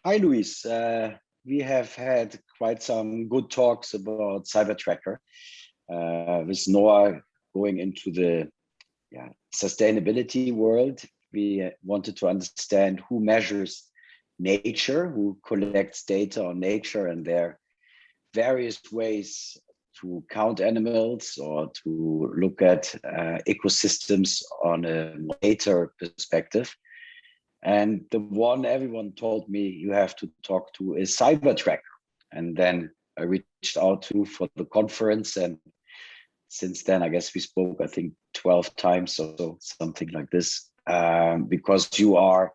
Hi, Luis. We have had quite some good talks about CyberTracker with Noah going into the sustainability world. We wanted to understand who measures nature, who collects data on nature and their various ways to count animals or to look at ecosystems on a data perspective. And the one everyone told me you have to talk to is CyberTracker. And then I reached out to for the conference. And since then, I guess we spoke, I think 12 times or so, something like this, because you are,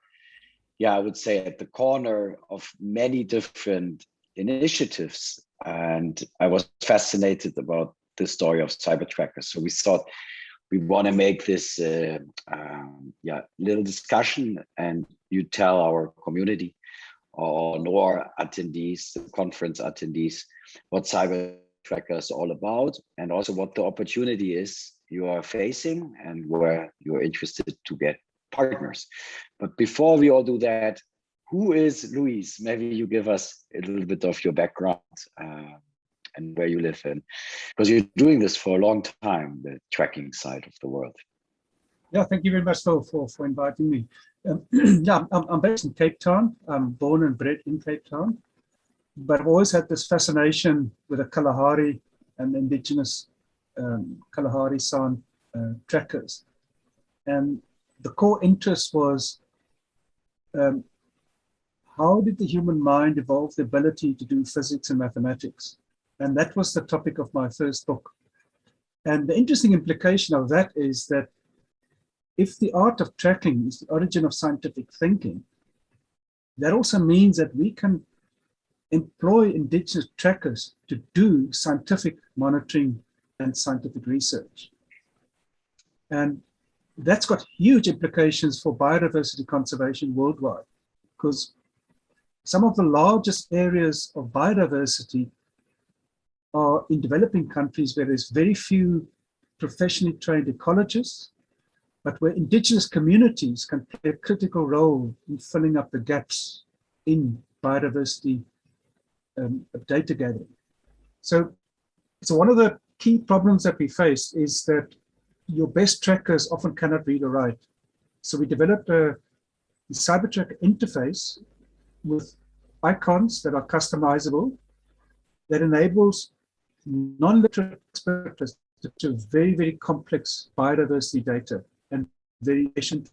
I would say at the corner of many different initiatives. And I was fascinated about the story of CyberTracker. So we thought, we want to make this little discussion, and you tell our community or NOR attendees, the conference attendees, what CyberTracker is all about, and also what the opportunity is you are facing and where you're interested to get partners. But before we all do that, who is Luis? Maybe you give us a little bit of your background and where you live in, because you're doing this for a long time, the tracking side of the world. Yeah, thank you very much for inviting me. I'm based in Cape Town. I'm born and bred in Cape Town, but I've always had this fascination with the Kalahari and the indigenous Kalahari San trackers. And the core interest was how did the human mind evolve the ability to do physics and mathematics? And that was the topic of my first book. And the interesting implication of that is that if the art of tracking is the origin of scientific thinking, that also means that we can employ indigenous trackers to do scientific monitoring and scientific research. And that's got huge implications for biodiversity conservation worldwide, because some of the largest areas of biodiversity are in developing countries where there's very few professionally trained ecologists, but where indigenous communities can play a critical role in filling up the gaps in biodiversity data gathering. So one of the key problems that we face is that your best trackers often cannot read or write. So we developed a CyberTracker interface with icons that are customizable, that enables non-literate experts to do very, very complex biodiversity data and variation.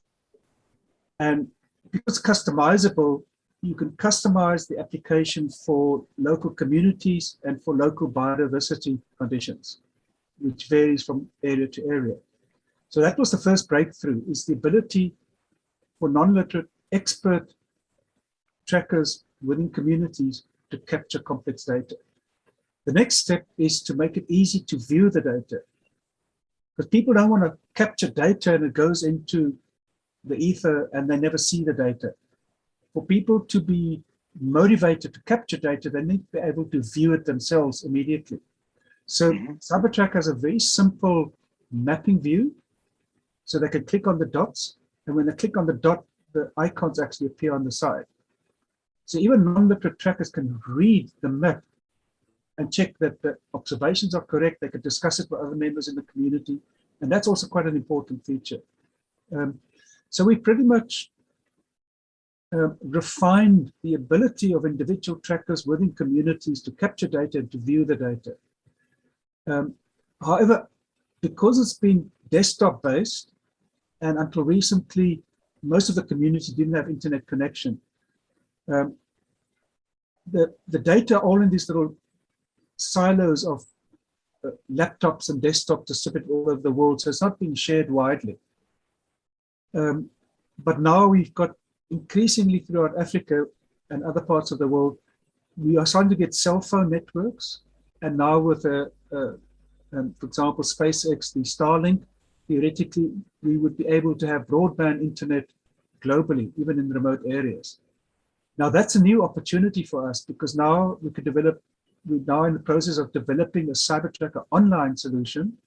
And because it's customizable, you can customize the application for local communities and for local biodiversity conditions, which varies from area to area. So that was the first breakthrough, is the ability for non-literate expert trackers within communities to capture complex data. The next step is to make it easy to view the data, because people don't want to capture data and it goes into the ether and they never see the data. For people to be motivated to capture data, they need to be able to view it themselves immediately. So CyberTracker has a very simple mapping view, so they can click on the dots, and when they click on the dot, the icons actually appear on the side. So even non-literate trackers can read the map and check that the observations are correct. They can discuss it with other members in the community. And that's also quite an important feature. So we pretty much refined the ability of individual trackers within communities to capture data and to view the data. However, because it's been desktop-based, and until recently, most of the community didn't have internet connection, the data all in these little silos of laptops and desktops distributed all over the world, so it's not being shared widely. But now we've got increasingly throughout Africa and other parts of the world, we are starting to get cell phone networks, and now with, for example, SpaceX, the Starlink, theoretically, we would be able to have broadband internet globally, even in remote areas. Now that's a new opportunity for us, because now we could develop, we're now in the process of developing a CyberTracker online solution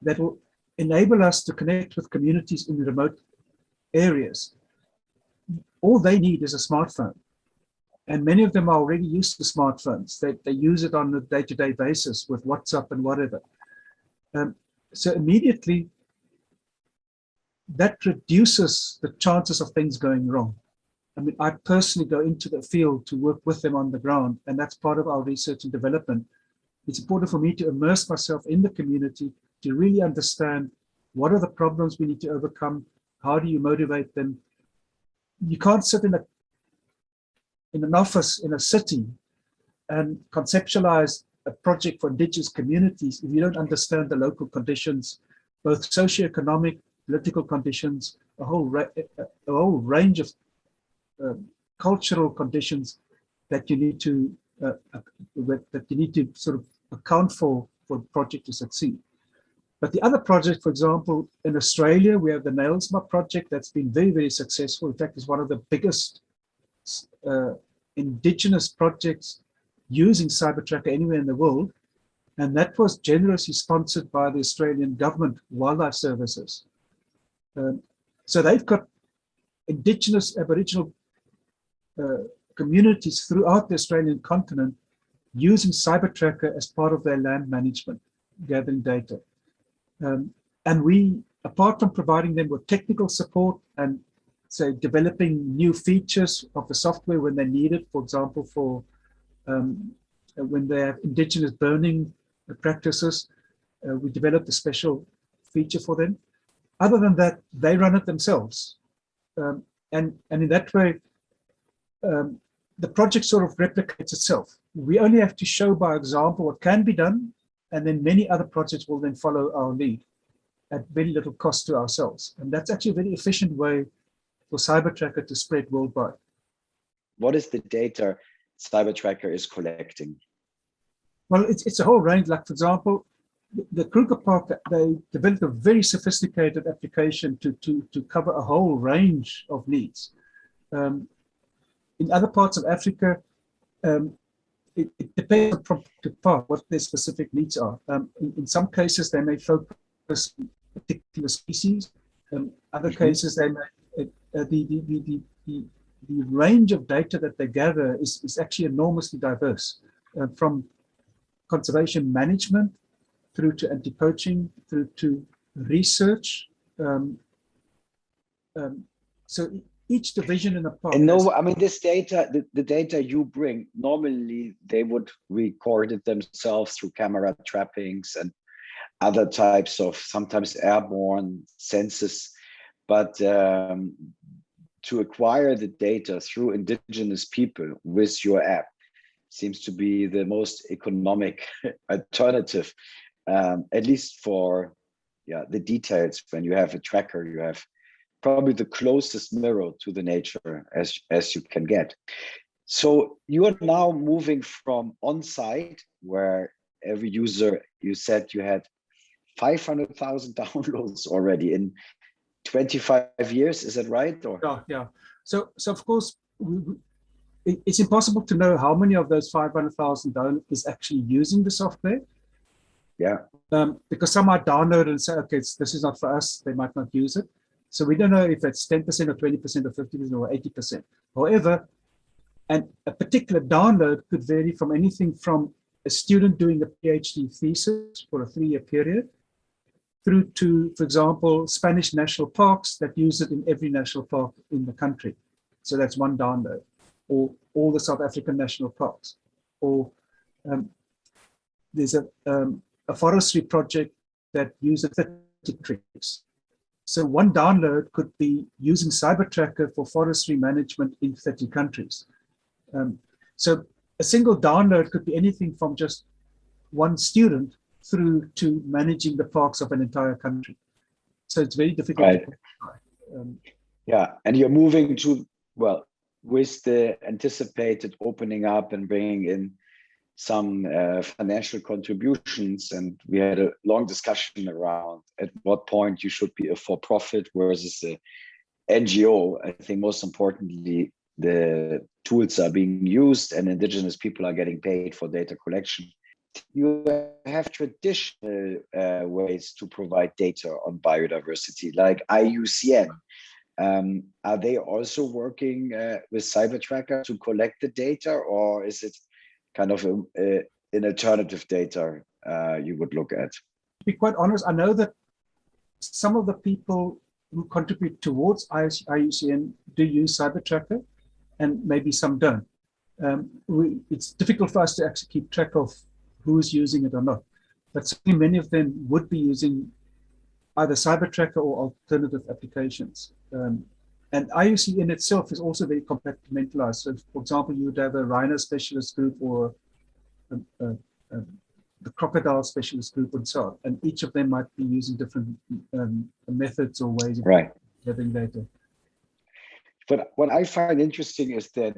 that will enable us to connect with communities in remote areas. All they need is a smartphone. And many of them are already used to smartphones. They use it on a day-to-day basis with WhatsApp and whatever. So immediately, that reduces the chances of things going wrong. I mean, I personally go into the field to work with them on the ground, and that's part of our research and development. It's important for me to immerse myself in the community to really understand what are the problems we need to overcome, how do you motivate them. You can't sit in an office in a city and conceptualize a project for indigenous communities if you don't understand the local conditions, both socioeconomic, political conditions, a whole range of cultural conditions that you need to sort of account for the project to succeed. But the other project, for example, in Australia, we have the Nailsma project that's been very, very successful. In fact, it's one of the biggest indigenous projects using CyberTracker anywhere in the world. And that was generously sponsored by the Australian government wildlife services. So they've got indigenous Aboriginal communities throughout the Australian continent using CyberTracker as part of their land management, gathering data. And we, apart from providing them with technical support and say developing new features of the software when they need it, for example, for when they have indigenous burning practices, we developed a special feature for them. Other than that, they run it themselves. And in that way, the project sort of replicates itself. We only have to show by example what can be done, and then many other projects will then follow our lead at very little cost to ourselves. And that's actually a very efficient way for CyberTracker to spread worldwide. What is the data CyberTracker is collecting? Well, it's a whole range. Like, for example, the Kruger Park, they developed a very sophisticated application to cover a whole range of needs. In other parts of Africa, it depends from to park what their specific needs are. In some cases, they may focus on particular species. Other cases, they may, the range of data that they gather is actually enormously diverse, from conservation management through to anti-poaching, through to research. So each division in a park. And no, I mean, this data, the data you bring, normally they would record it themselves through camera trappings and other types of sometimes airborne sensors. But to acquire the data through indigenous people with your app seems to be the most economic alternative, at least for the details. When you have a tracker, you have probably the closest mirror to the nature as you can get. So you are now moving from on-site, where every user, you said you had 500,000 downloads already in 25 years, is that right? Or? Yeah. So of course, it's impossible to know how many of those 500,000 downloads is actually using the software. Yeah. Because some might download and say, okay, this is not for us, they might not use it. So we don't know if it's 10% or 20% or 50% or 80%. However, and a particular download could vary from anything from a student doing a PhD thesis for a 3-year period through to, for example, Spanish national parks that use it in every national park in the country. So that's one download. Or all the South African national parks. Or there's a forestry project that uses 30 trees. So one download could be using CyberTracker for forestry management in 30 countries. So a single download could be anything from just one student through to managing the parks of an entire country. So it's very difficult. Right. And you're moving to, well, with the anticipated opening up and bringing in some financial contributions, and we had a long discussion around at what point you should be a for-profit versus a NGO. I think most importantly, the tools are being used and indigenous people are getting paid for data collection. You have traditional ways to provide data on biodiversity, like IUCN. Are they also working with CyberTracker to collect the data, or is it kind of an alternative data you would look at? To be quite honest, I know that some of the people who contribute towards IUCN do use CyberTracker, and maybe some don't. It's difficult for us to actually keep track of who's using it or not, but certainly many of them would be using either CyberTracker or alternative applications. And IUCN itself is also very compartmentalized. So, for example, you would have a rhino specialist group or the crocodile specialist group and so on. And each of them might be using different methods or ways of gathering data. But what I find interesting is that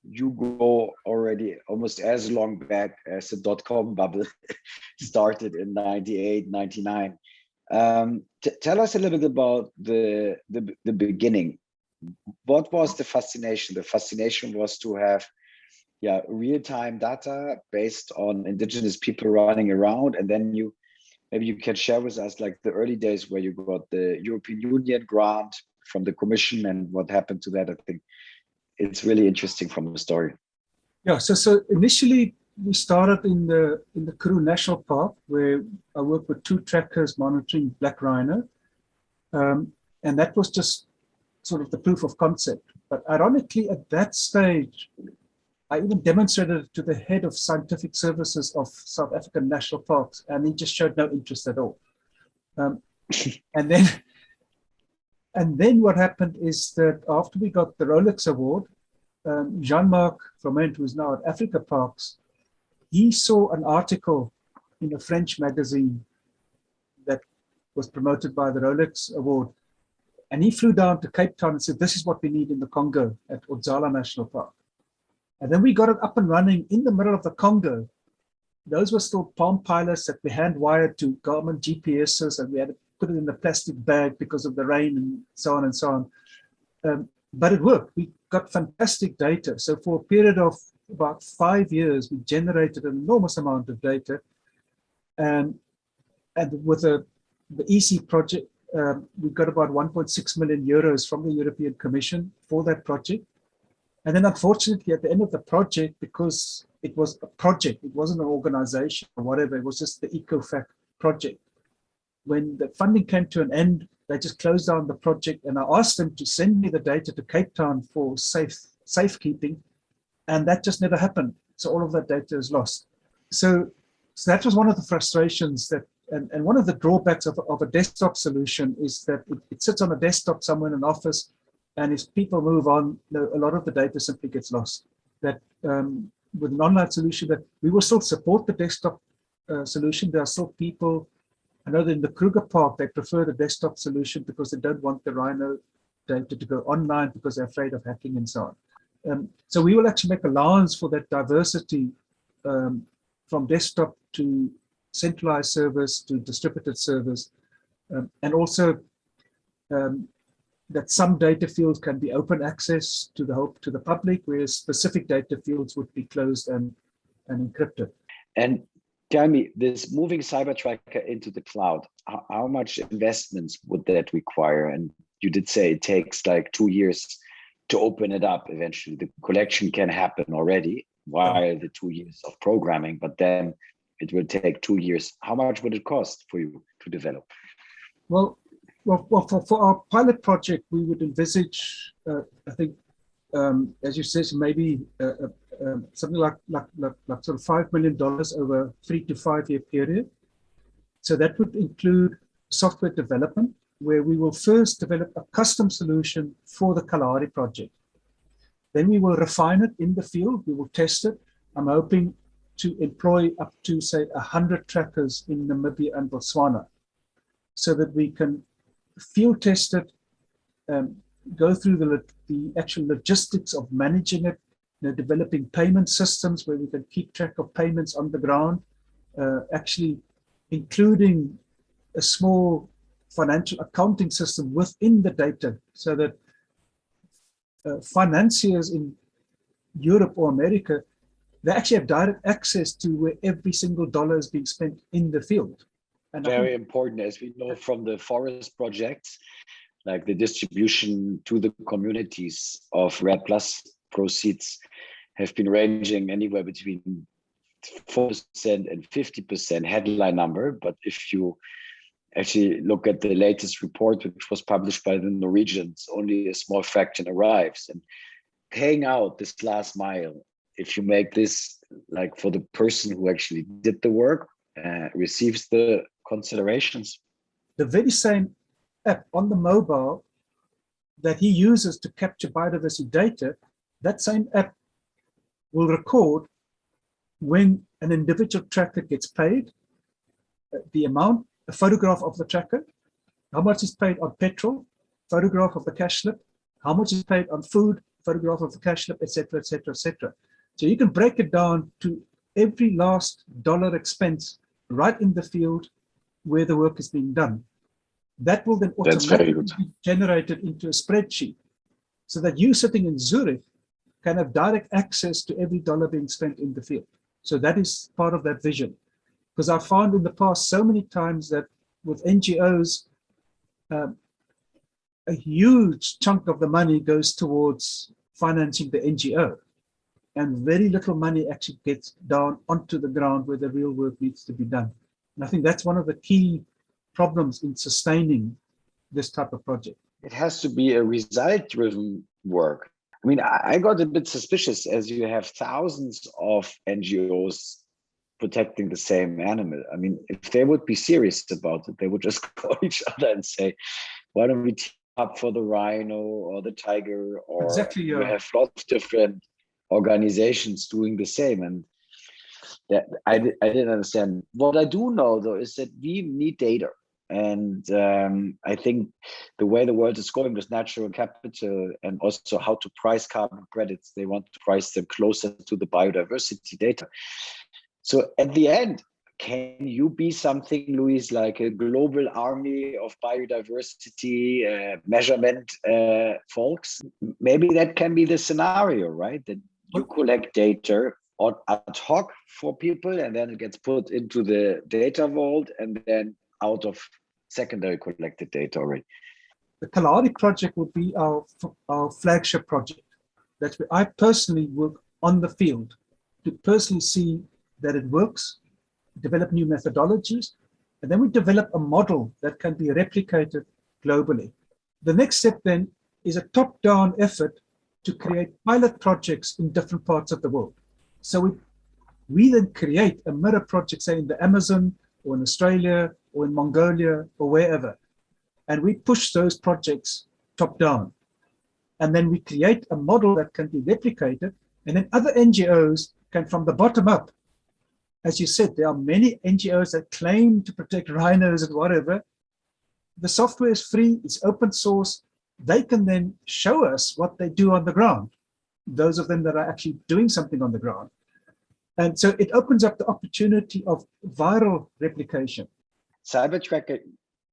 you go already almost as long back as the dot-com bubble started in 98, 99. Tell us a little bit about the beginning. What was the fascination? The fascination was to have real-time data based on indigenous people running around, and then maybe you can share with us like the early days where you got the European Union grant from the Commission and what happened to that. I think it's really interesting from the story. Yeah, so initially we started in the Karoo National Park, where I worked with 2 trackers monitoring black rhino, and that was just sort of the proof of concept. But ironically, at that stage, I even demonstrated it to the head of scientific services of South African national parks, and he just showed no interest at all. And then what happened is that after we got the Rolex Award, Jean-Marc Froment, who is now at Africa Parks, he saw an article in a French magazine that was promoted by the Rolex Award. And he flew down to Cape Town and said, this is what we need in the Congo at Odzala National Park. And then we got it up and running in the middle of the Congo. Those were still Palm Pilots that we hand wired to Garmin GPSs, and we had to put it in a plastic bag because of the rain and so on and so on. But it worked. We got fantastic data. So for a period of about 5 years, we generated an enormous amount of data. And with the EC project, we got about 1.6 million euros from the European Commission for that project. And then unfortunately, at the end of the project, because it was a project, it wasn't an organization or whatever, it was just the EcoFact project. When the funding came to an end, they just closed down the project, and I asked them to send me the data to Cape Town for safekeeping, and that just never happened. So all of that data is lost. So that was one of the frustrations that, and one of the drawbacks of a desktop solution is that it sits on a desktop somewhere in an office, and if people move on, a lot of the data simply gets lost. That with an online solution, that we will still support the desktop solution. There are still people, I know that in the Kruger Park, they prefer the desktop solution because they don't want the rhino data to go online because they're afraid of hacking and so on. So we will actually make allowance for that diversity from desktop to centralized servers to distributed servers, and also that some data fields can be open access to the public, whereas specific data fields would be closed and encrypted. And tell me, this moving CyberTracker into the cloud, how much investments would that require? And you did say it takes like 2 years to open it up eventually. The collection can happen already while the 2 years of programming, but then it will take 2 years. How much would it cost for you to develop? Well, for our pilot project, we would envisage, I think, as you said, maybe something like sort of $5 million over a 3 to 5 year period. So that would include software development, where we will first develop a custom solution for the Kalahari project. Then we will refine it in the field. We will test it. I'm hoping to employ up to, say, 100 trackers in Namibia and Botswana, so that we can field test it, go through the actual logistics of managing it, developing payment systems where we can keep track of payments on the ground, actually including a small financial accounting system within the data, so that financiers in Europe or America, they actually have direct access to where every single dollar is being spent in the field. And very important, as we know from the forest projects, like the distribution to the communities of REDD Plus proceeds have been ranging anywhere between 4% and 50% headline number. But if you actually look at the latest report, which was published by the Norwegians, only a small fraction arrives. And paying out this last mile, if you make this like for the person who actually did the work, receives the considerations. The very same app on the mobile that he uses to capture biodiversity data, that same app will record when an individual tracker gets paid, the amount, a photograph of the tracker, how much is paid on petrol, photograph of the cash slip, how much is paid on food, photograph of the cash slip, etc., etc., etc. So you can break it down to every last dollar expense right in the field where the work is being done. That will then automatically be generated into a spreadsheet so that you sitting in Zurich can have direct access to every dollar being spent in the field. So that is part of that vision. Because I found in the past so many times that with NGOs, a huge chunk of the money goes towards financing the NGO. And very little money actually gets down onto the ground where the real work needs to be done. And I think that's one of the key problems in sustaining this type of project. It has to be a result-driven work. I mean, I got a bit suspicious as you have thousands of NGOs protecting the same animal. I mean, if they would be serious about it, they would just call each other and say, why don't we team up for the rhino or the tiger? Or exactly, yeah. We have lots of different organizations doing the same. And that I didn't understand. What I do know, though, is that we need data. And I think the way the world is going with natural capital and also how to price carbon credits, they want to price them closer to the biodiversity data. So at the end, can you be something, Luis, like a global army of biodiversity measurement folks? Maybe that can be the scenario, right? That you collect data ad hoc for people, and then it gets put into the data vault, and then out of secondary collected data already. The Kalahari project will be our flagship project. That's where I personally work on the field to personally see that it works, develop new methodologies, and then we develop a model that can be replicated globally. The next step then is a top-down effort to create pilot projects in different parts of the world. So we then create a mirror project, say in the Amazon or in Australia or in Mongolia or wherever. And we push those projects top down. And then we create a model that can be replicated. And then other NGOs can, from the bottom up, as you said, there are many NGOs that claim to protect rhinos and whatever. The software is free, it's open source. They can then show us what they do on the ground, those of them that are actually doing something on the ground. And so it opens up the opportunity of viral replication. CyberTracker,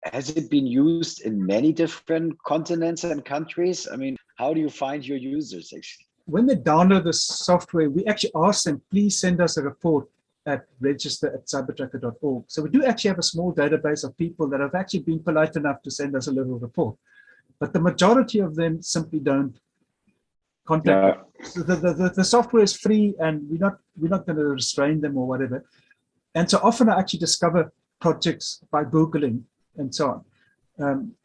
has it been used in many different continents and countries? I mean, how do you find your users actually? When they download the software, we actually ask them, please send us a report at register@cybertracker.org. So we do actually have a small database of people that have actually been polite enough to send us a little report. But the majority of them simply don't contact us. So the software is free, and we're not going to restrain them or whatever. And so often I actually discover projects by Googling and so on.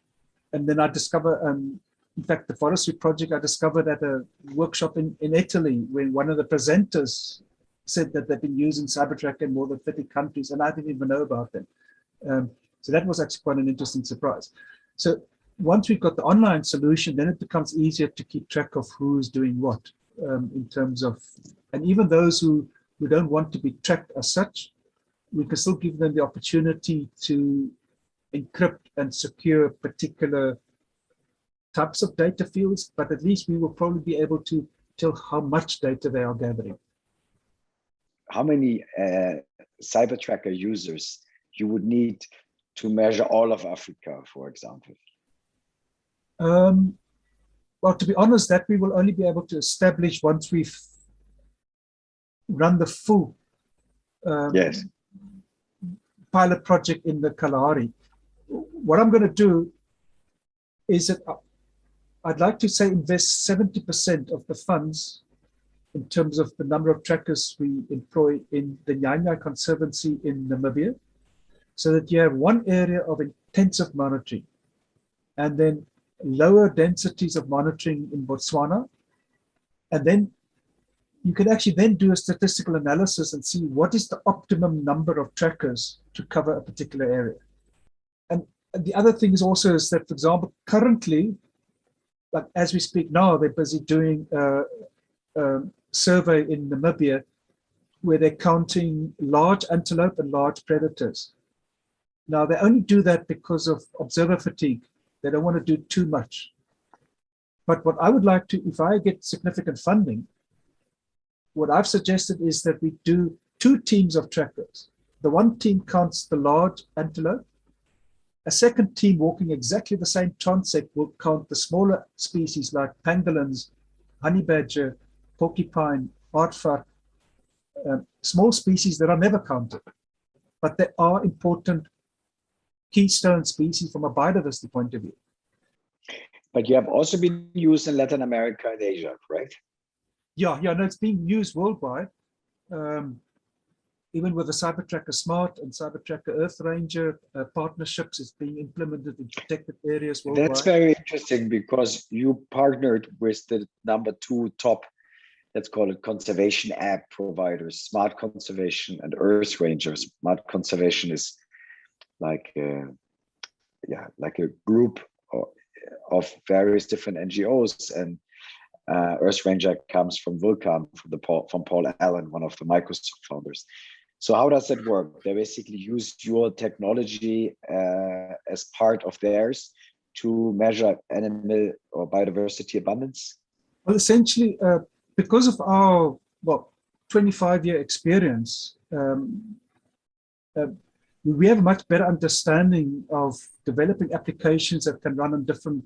And then I discover, in fact, the forestry project I discovered at a workshop in Italy, when one of the presenters said that they've been using CyberTracker in more than 30 countries, and I didn't even know about them. So that was actually quite an interesting surprise. So once we've got the online solution, then it becomes easier to keep track of who's doing what in terms of, and even those who don't want to be tracked as such, we can still give them the opportunity to encrypt and secure particular types of data fields, but at least we will probably be able to tell how much data they are gathering. How many CyberTracker users you would need to measure all of Africa, for example? Well, to be honest, that we will only be able to establish once we've run the full pilot project in the Kalahari. What I'm going to do is that I'd like to say invest 70% of the funds in terms of the number of trackers we employ in the Nyanya Conservancy in Namibia, so that you have one area of intensive monitoring and then lower densities of monitoring in Botswana. And then you can actually then do a statistical analysis and see what is the optimum number of trackers to cover a particular area. And the other thing is also is that, for example, currently, like as we speak now, they're busy doing a survey in Namibia where they're counting large antelope and large predators. Now, they only do that because of observer fatigue. They don't want to do too much. But what I would like to, if I get significant funding, what I've suggested is that we do 2 teams of trackers. The one team counts the large antelope. A second team walking exactly the same transect will count the smaller species like pangolins, honey badger, porcupine, aardvark, small species that are never counted. But they are important keystone species from a biodiversity point of view. But you have also been used in Latin America and Asia, correct? Yeah, no, it's being used worldwide. Even with the CyberTracker Smart and CyberTracker Earth Ranger partnerships, it's being implemented in protected areas worldwide. That's very interesting because you partnered with the number 2 top, let's call it conservation app providers, Smart Conservation and Earth Ranger. Smart Conservation is like a group of various different NGOs, and Earth Ranger comes from Vulcan, from Paul Allen, one of the Microsoft founders. So how does that work? They basically use your technology as part of theirs to measure animal or biodiversity abundance? Well, essentially, because of our 25-year experience, we have a much better understanding of developing applications that can run on different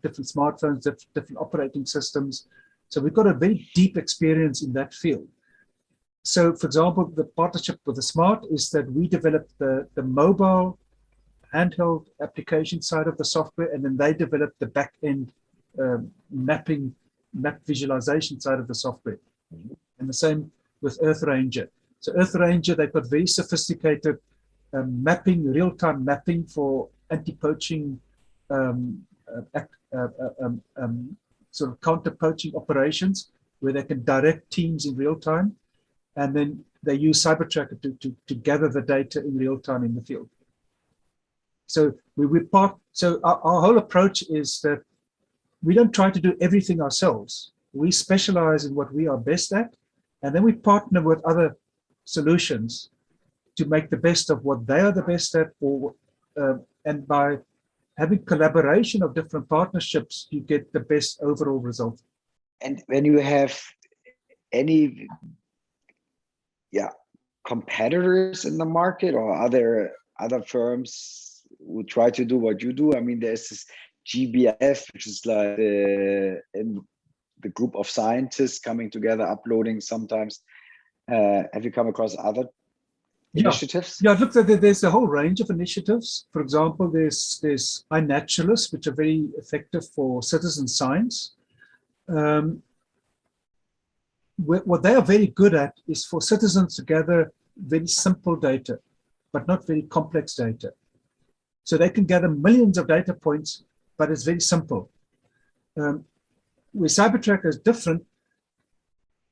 smartphones, different operating systems. So we've got a very deep experience in that field. So, for example, the partnership with the Smart is that we developed the mobile handheld application side of the software, and then they developed the back-end map visualization side of the software. And the same with Earth Ranger. So Earth Ranger, they've got very sophisticated mapping, real-time mapping for anti-poaching, sort of counter-poaching operations, where they can direct teams in real time. And then they use CyberTracker to gather the data in real time in the field. So our whole approach is that we don't try to do everything ourselves. We specialize in what we are best at, and then we partner with other solutions to make the best of what they are the best at, and by having collaboration of different partnerships, you get the best overall result. And when you have any competitors in the market or other firms who try to do what you do, I mean, there's this GBF, which is like in the group of scientists coming together, uploading sometimes. Have you come across other initiatives? Yeah, look, there's a whole range of initiatives. For example, there's iNaturalist, which are very effective for citizen science. What they are very good at is for citizens to gather very simple data, but not very complex data. So they can gather millions of data points, but it's very simple. Where CyberTracker is different,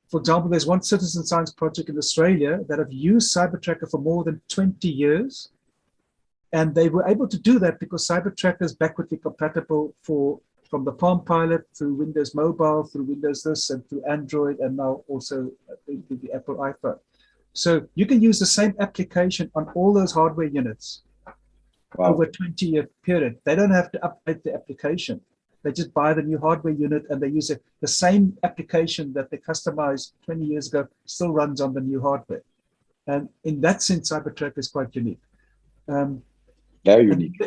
for example, there's one citizen science project in Australia that have used CyberTracker for more than 20 years. And they were able to do that because CyberTracker is backwardly compatible from the Palm Pilot through Windows Mobile, through Windows this, and through Android, and now also the Apple iPhone. So you can use the same application on all those hardware units over a 20-year period. They don't have to update the application. They just buy the new hardware unit and they use it. The same application that they customized 20 years ago still runs on the new hardware. And in that sense, CyberTracker is quite unique. Very unique.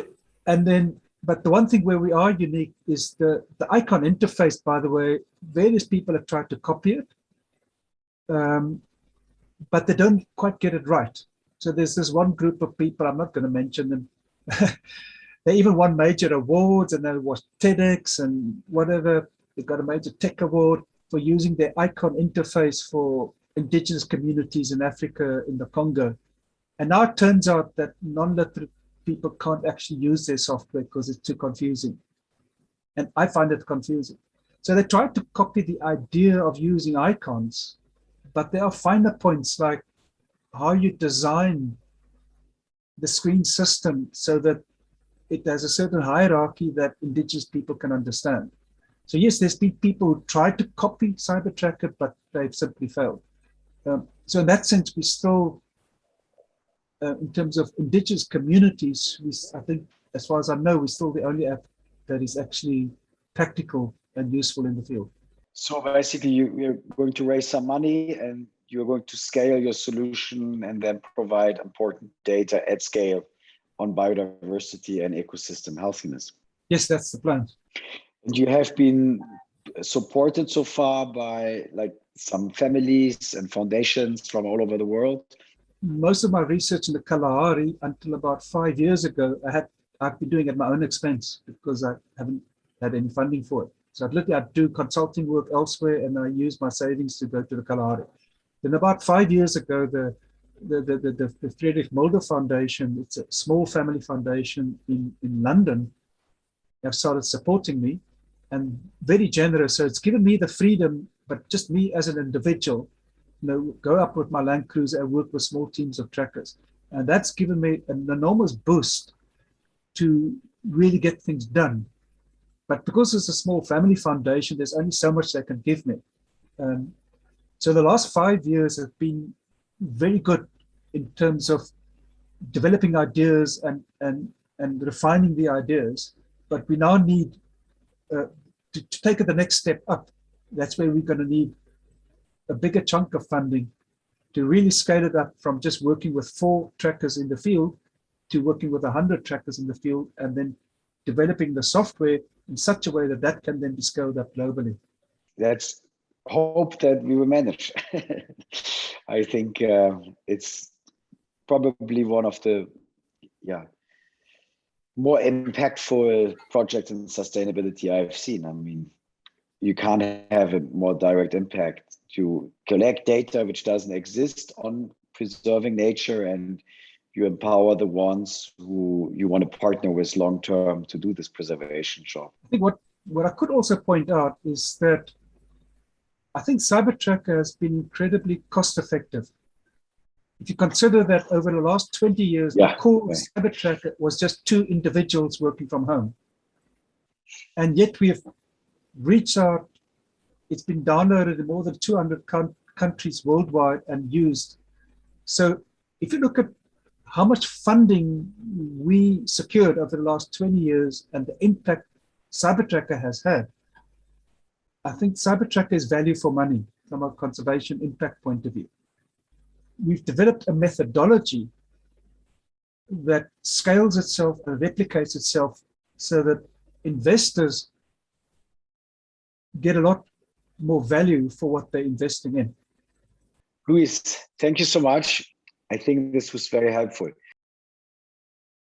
But the one thing where we are unique is the icon interface, by the way. Various people have tried to copy it, but they don't quite get it right. So there's this one group of people, I'm not going to mention them, They even won major awards, and there was TEDx and whatever. They got a major tech award for using their icon interface for indigenous communities in Africa, in the Congo. And now it turns out that non-literate people can't actually use their software because it's too confusing. And I find it confusing. So they tried to copy the idea of using icons, but there are finer points like how you design the screen system so that it has a certain hierarchy that indigenous people can understand. So yes, there's been people who tried to copy CyberTracker, but they've simply failed. So in that sense, we still, in terms of indigenous communities, I think, as far as I know, we're still the only app that is actually practical and useful in the field. So basically, you're going to raise some money and you're going to scale your solution and then provide important data at scale on biodiversity and ecosystem healthiness. Yes, that's the plan. And you have been supported so far by like some families and foundations from all over the world? Most of my research in the Kalahari until about 5 years ago, I've been doing at my own expense because I haven't had any funding for it. So I'd do consulting work elsewhere, and I use my savings to go to the Kalahari. Then about 5 years ago, the Friedrich Mulder Foundation, it's a small family foundation in London, have started supporting me, and very generous. So it's given me the freedom, but just me as an individual, go up with my Land Cruiser and work with small teams of trackers. And that's given me an enormous boost to really get things done. But because it's a small family foundation, there's only so much they can give me. So the last 5 years have been very good in terms of developing ideas and refining the ideas. But we now need to take it the next step up. That's where we're going to need a bigger chunk of funding to really scale it up from just working with 4 trackers in the field to working with 100 trackers in the field, and then developing the software in such a way that that can then be scaled up globally. Let's hope that we will manage. I think it's probably one of the more impactful projects in sustainability I've seen. I mean, you can't have a more direct impact to collect data which doesn't exist on preserving nature, and you empower the ones who you want to partner with long term to do this preservation job. I think what I could also point out is that I think CyberTracker has been incredibly cost effective. If you consider that over the last 20 years, the core CyberTracker was just 2 individuals working from home. And yet we have reached out, it's been downloaded in more than 200 countries worldwide and used. So if you look at how much funding we secured over the last 20 years and the impact CyberTracker has had, I think CyberTracker is value for money from a conservation impact point of view. We've developed a methodology that scales itself and replicates itself so that investors get a lot more value for what they're investing in. Luis, thank you so much. I think this was very helpful.